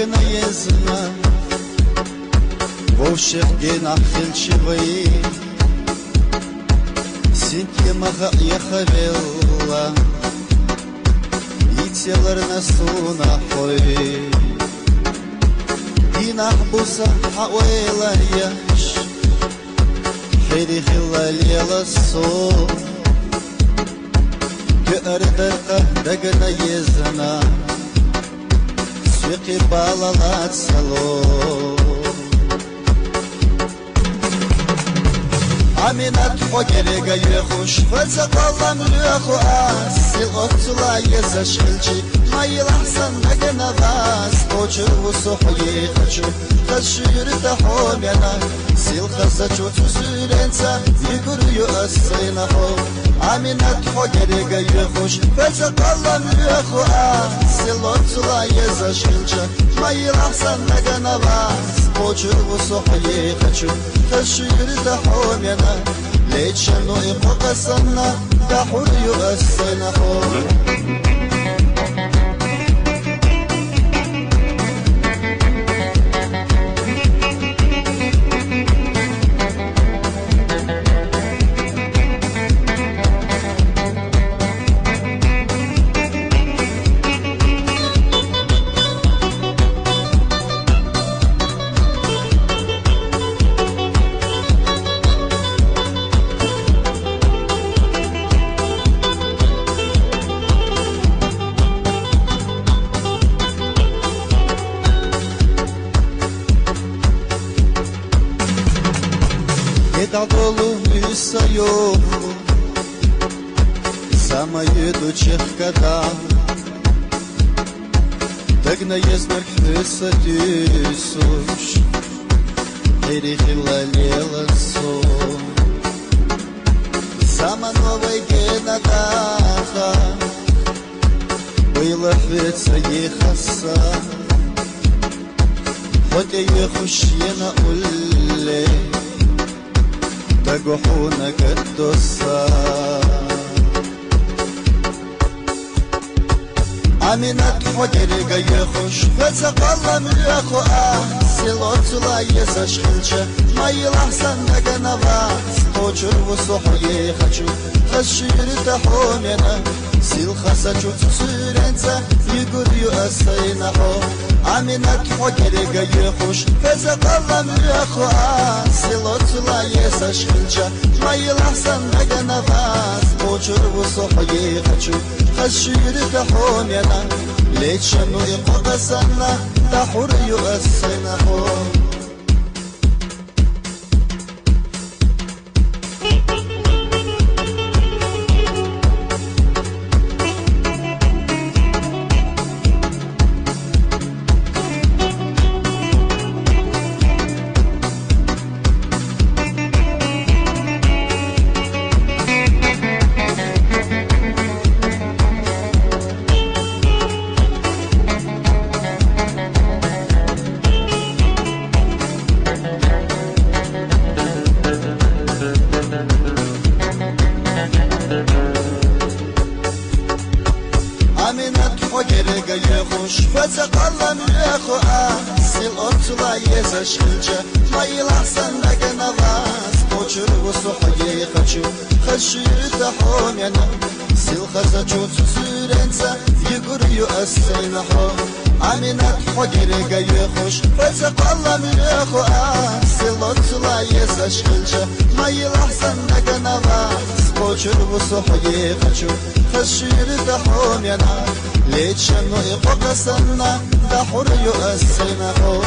دقنا يزنا ووشيخ جينا خيل شوي سنتي مغا يخبيلا يتسيلرنا سونا حوي دينا حبوسا حويلا ياش حيري خلا ليلا الصوم كأردرقه دقنا يزنا سوقي بالالات سلو عمينات حقريقا يخوش فلسقالام ليخو آسي الأطلا يزاشلشي ما يلحسن دقنا غاس توجر وصحي خشو خشير تحومينا سيل خزجو تسيرينسا يقر يؤسينا حو عمينات حقريقا يخوش فلسقالام ليخو آسي الأطلا يزاشلشي ما يلحسن دقنا غاس توجر وصحي خشو خشير تحومينا ليش انو يبقى سنة دحور يؤسينا حو Дадолу мисаю, самое дучих когда, дагна ездер хвисатисуш, перехила лела сон, сама новая генадата, была хвица ехаса, хоть я хушьена улле. تقحونك الدسا عمينات حجرق يخش فسقلم يخو سيلوت لا يسشخلش ما يلحسن دقنا باس توجر وصحي خشو خشير تحومينا سيل خسجو تسيرنسا يقر يؤسينا حو عمينات حجرق يخش فسقلم يخو سيلوت لا يسشخلش ما يلحسن دقنا باس توجر وصحي خشو خشير تحومينا ليش انو يبقى سنة دحور يؤسينا حو عمينات حقرق يخوش فسقلم يخو سيل أطلا يزاشلجا ما يلحسن دقنا غاس توجر وصحي خشو خشير تحومينا سيل خزجو تسيرنسا يقر يؤسينا حو عمينات حقرق يخوش فسقلم يخو سيل أطلا يزاشلجا ما يلحسن دقنا غاس توجر وصحي خشو خشير تحومينا ليش انو يبقى سنة دحور يؤسينا حو